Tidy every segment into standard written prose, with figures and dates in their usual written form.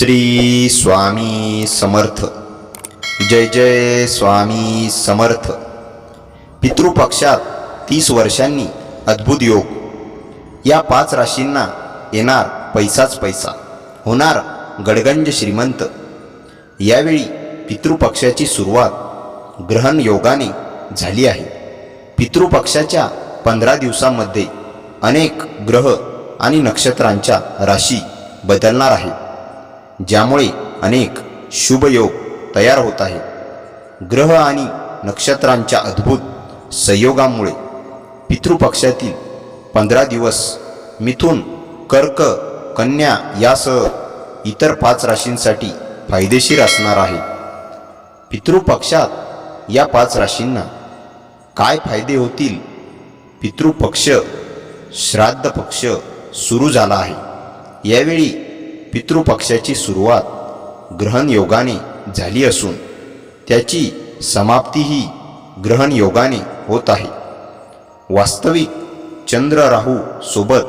श्री स्वामी समर्थ। जय जय स्वामी समर्थ। पितृपक्षात 30 वर्षांनी अद्भुत योग। या 5 राशींना येणार पैसाच पैसा, होणार गडगंज श्रीमंत। यावेळी पितृपक्षाची सुरुवात ग्रहण योगाने झाली आहे। पितृपक्षाच्या 15 दिवसांमध्ये अनेक ग्रह आणि नक्षत्रांच्या राशी बदलणार आहेत, ज्यामुळे अनेक शुभ योग तयार होत आहेत। ग्रह आणि नक्षत्रांच्या अद्भुत संयोगामुळे पितृपक्षातील 15 दिवस मिथुन, कर्क, कन्या यासह इतर 5 राशींसाठी फायदेशीर असणार आहे। पितृपक्षात या 5 राशींना काय फायदे होतील? पितृपक्ष श्राद्ध पक्ष सुरू झाला आहे। यावेळी पितृपक्षाची सुरुवात ग्रहण योगाने झाली असून त्याची समाप्तीही ग्रहण योगाने होत आहे। वास्तविक चंद्र राहू सोबत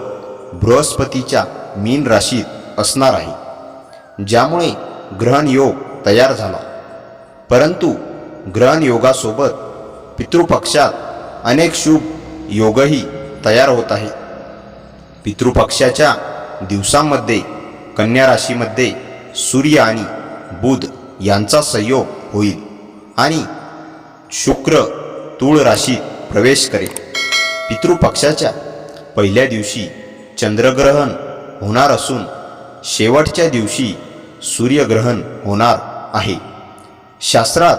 बृहस्पतीच्या मीन राशीत असणार आहे, ज्यामुळे ग्रहण योग तयार झाला। परंतु ग्रहण योगासोबत पितृपक्षात अनेक शुभ योगही तयार होत आहेत। पितृपक्षाच्या दिवसांमध्ये कन्या राशीमध्ये सूर्य आणि बुध यांचा संयोग होईल आणि शुक्र तुळ राशीत प्रवेश करेल। पितृपक्षाच्या पहिल्या दिवशी चंद्रग्रहण होणार असून शेवटच्या दिवशी सूर्यग्रहण होणार आहे। शास्त्रात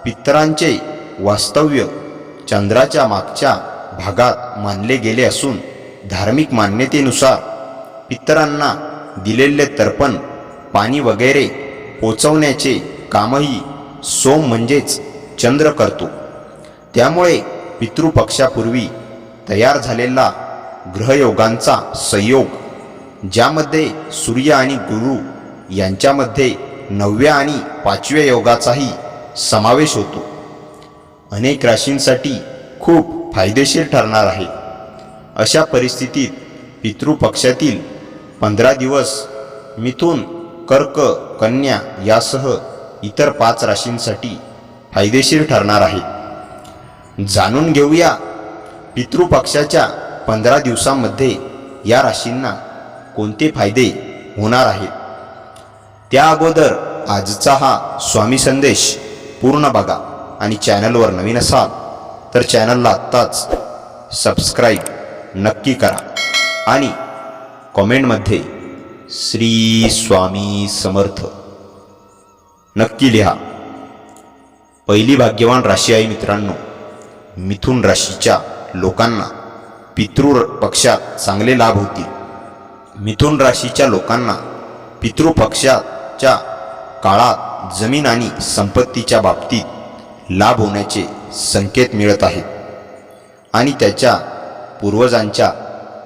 पितरांचे वास्तव्य चंद्राच्या मागच्या भागात मानले गेले असून धार्मिक मान्यतेनुसार पितरांना दिलेले तर्पण, पाणी वगैरे पोचवण्याचे कामही सोम म्हणजेच चंद्र करतो। त्यामुळे पितृपक्षापूर्वी तयार झालेला ग्रहयोगांचा संयोग, ज्यामध्ये सूर्य आणि गुरु यांच्यामध्ये 9व्या आणि 5व्या योगाचाही समावेश होतो, अनेक राशींसाठी खूप फायदेशीर ठरणार आहे। अशा परिस्थितीत पितृपक्षातील 15 दिवस मिथुन, कर्क, कन्या यासह इतर 5 राशींसाठी फायदेशीर ठरणार आहे। जाणून घेऊया पितृपक्षाच्या 15 दिवसांमध्ये या राशींना कोणते फायदे होणार आहेत। त्या अगोदर आजचा हा स्वामी संदेश पूर्ण बघा आणि चॅनलवर नवीन असाल तर चॅनलला आत्ताच सबस्क्राईब नक्की करा आणि कमेंटमध्ये श्री स्वामी समर्थ नक्की लिहा। पहिली भाग्यवान राशी आहे मित्रांनो, मिथुन राशीच्या लोकांना पितृपक्षात चांगले लाभ होतील। मिथुन राशीच्या लोकांना पितृपक्षाच्या काळात जमीन आणि संपत्तीच्या बाबतीत लाभ होण्याचे संकेत मिळत आहेत आणि त्याच्या पूर्वजांच्या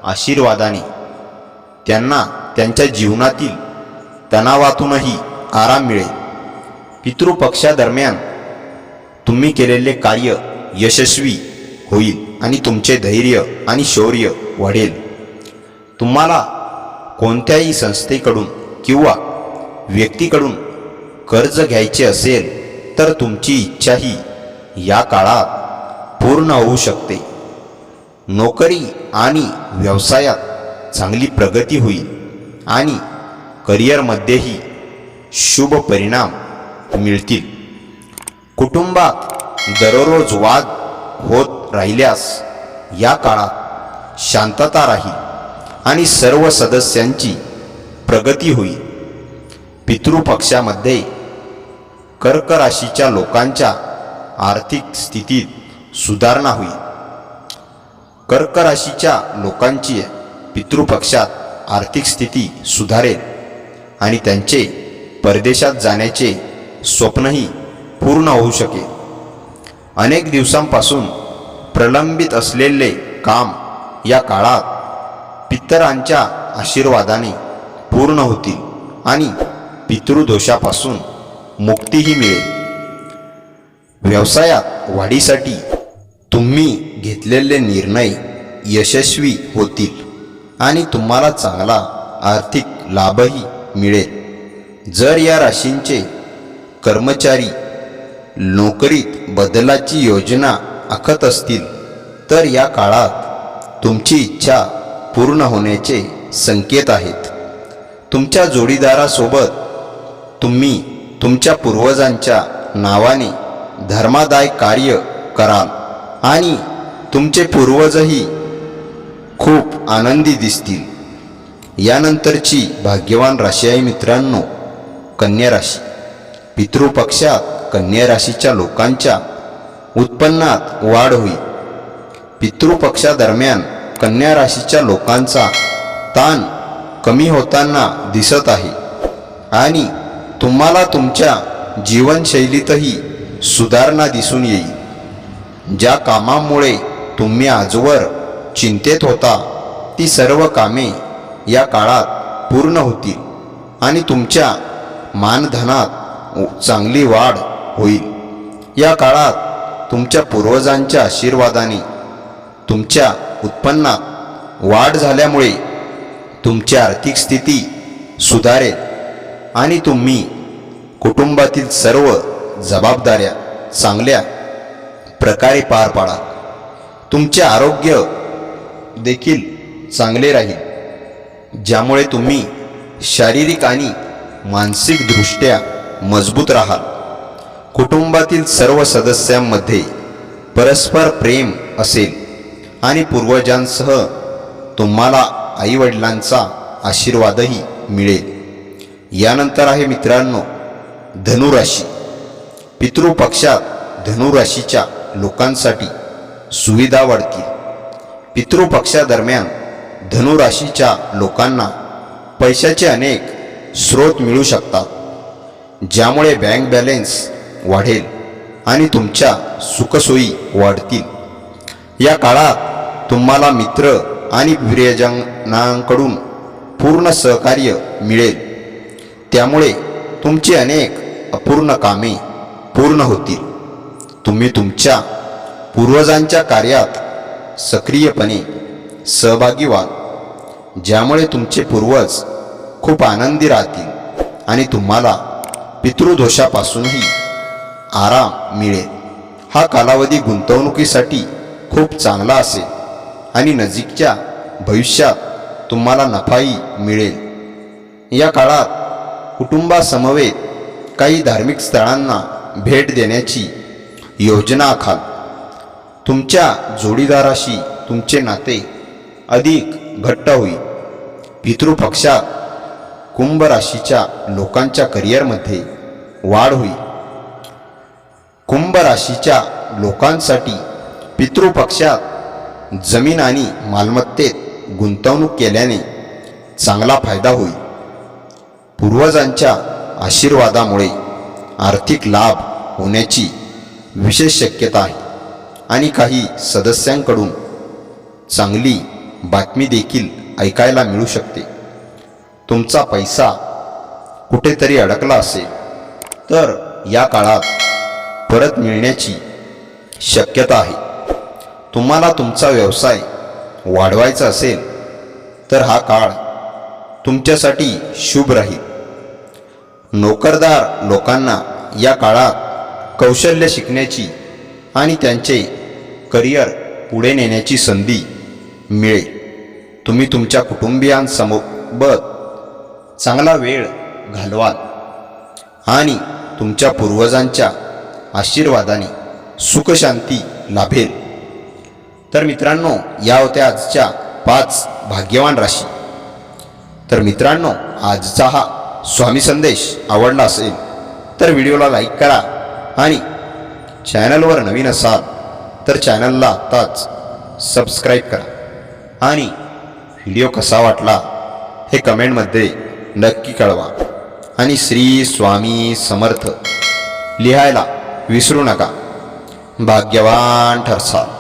आशीर्वादाने त्यांना त्यांच्या जीवनातील तणावातूनही आराम मिळेल। पितृपक्षादरम्यान तुम्ही केलेले कार्य यशस्वी होईल आणि तुमचे धैर्य आणि शौर्य वाढेल। तुम्हाला कोणत्याही संस्थेकडून किंवा व्यक्तीकडून कर्ज घ्यायचे असेल तर तुमची इच्छाही या काळात पूर्ण होऊ शकते। नोकरी आणि व्यवसायात चांगली प्रगती होईल आणि करिअरमध्येही शुभ परिणाम मिळतील। कुटुंबात दररोज वाद होत राहिल्यास या काळात शांतता राहील आणि सर्व सदस्यांची प्रगती होईल। पितृपक्षामध्ये कर्क राशीच्या लोकांच्या आर्थिक स्थितीत सुधारणा होईल। कर्क राशीच्या लोकांची पितृपक्षात आर्थिक स्थिती सुधारेल आणि त्यांचे परदेशात जाण्याचे स्वप्नही पूर्ण होऊ शकेल। अनेक दिवसांपासून प्रलंबित असलेले काम या काळात पितरांच्या आशीर्वादाने पूर्ण होतील आणि पितृदोषापासून मुक्तीही मिळेल। व्यवसायात वाढीसाठी तुम्ही घेतलेले निर्णय यशस्वी होतील आणि तुम्हाला चांगला आर्थिक लाभही मिळेल। जर या राशींचे कर्मचारी नोकरीत बदलाची योजना आखत असतील तर या काळात तुमची इच्छा पूर्ण होण्याचे संकेत आहेत. तुमच्या जोडीदारासोबत तुम्ही तुमच्या पूर्वजांच्या नावाने धर्मादाय कार्य कराल आणि तुमचे पूर्वजही खूप आनंदी दिसतील. यानंतरची भाग्यवान राशी आहे मित्रांनो, कन्या राशी. पितृपक्षात कन्या राशीच्या लोकांच्या उत्पन्नात वाढ होईल. पितृपक्षादरम्यान कन्या राशीच्या लोकांचा ताण कमी होताना दिसत आहे आणि तुम्हाला तुमच्या जीवनशैलीतही सुधारणा दिसून येईल. ज्या कामामुळे तुम्ही आजवर चिंतेत होता ती सर्व कामे या काळात पूर्ण होतील आणि तुमच्या मानधनात चांगली वाढ होईल. या काळात तुमच्या पूर्वजांच्या आशीर्वादाने तुमच्या उत्पन्नात वाढ झाल्यामुळे तुमची आर्थिक स्थिती सुधारेल आणि तुम्ही कुटुंबातील सर्व जबाबदाऱ्या चांगल्या प्रकारे पार पाडाल. तुमचे आरोग्य देखील चांगले राहील, ज्यामुळे तुम्ही शारीरिक आणि मानसिकदृष्ट्या मजबूत राहाल. कुटुंबातील सर्व सदस्यांमध्ये परस्पर प्रेम असेल आणि पूर्वजांसह तुम्हाला आईवडिलांचा आशीर्वादही मिळेल. यानंतर आहे मित्रांनो धनुराशी. पितृपक्षात धनुराशीच्या लोकांसाठी सुविधा वाढतील. पितृपक्षादरम्यान धनुराशीच्या लोकांना पैशाचे अनेक स्रोत मिळू शकतात, ज्यामुळे बँक बॅलन्स वाढेल आणि तुमच्या सुखसोयी वाढतील. या काळात तुम्हाला मित्र आणि प्रियजनांकडून पूर्ण सहकार्य मिळेल, त्यामुळे तुमची अनेक अपूर्ण कामे पूर्ण होतील. तुम्ही तुमच्या पूर्वजांच्या कार्यात सक्रियपणे सहभागी व्हाल, ज्यामुळे तुमचे पूर्वज खूप आनंदी राहतील आणि तुम्हाला पितृदोषापासूनही आराम मिळेल. हा कालावधी गुंतवणुकीसाठी खूप चांगला असेल आणि नजीकच्या भविष्यात तुम्हाला नफाही मिळेल. या काळात कुटुंबासमवेत काही धार्मिक स्थळांना भेट देण्याची योजना आखाल. तुमच्या जोडीदाराशी तुमचे नाते अधिक घट्ट होईल. पितृपक्षात कुंभ राशीच्या लोकांच्या करिअरमध्ये वाढ होईल. कुंभ राशीच्या लोकांसाठी पितृपक्षात जमीन आणि मालमत्तेत गुंतवणूक केल्याने चांगला फायदा होईल. पूर्वजांच्या आशीर्वादामुळे आर्थिक लाभ होण्याची विशेष शक्यता आहे आणि काही सदस्यांकडून चांगली बातमी देखील ऐकायला मिळू शकते. तुमचा पैसा कुठेतरी अडकला असेल तर या काळात परत मिळण्याची शक्यता आहे. तुम्हाला तुमचा व्यवसाय वाढवायचा असेल तर हा काळ तुमच्यासाठी शुभ राहील. नोकरदार लोकांना या काळात कौशल्य शिकण्याची आणि त्यांचे करिअर पुढे नेण्याची संधी मिळेल. तुम्ही तुमच्या कुटुंबियांसोबत चांगला वेळ घालवाल आणि तुमच्या पूर्वजांच्या आशीर्वादाने सुखशांती लाभेल. तर मित्रांनो, या होत्या आजच्या 5 भाग्यवान राशी. तर मित्रांनो, आजचा हा स्वामी संदेश आवडला असेल तर व्हिडिओला लाईक करा आणि चॅनलवर नवीन असाल तर चॅनलला आत्ताच सबस्क्राईब करा आणि व्हिडिओ कसा वाटला हे कमेंटमध्ये नक्की कळवा आणि श्री स्वामी समर्थ लिहायला विसरू नका. भाग्यवान ठरसाल.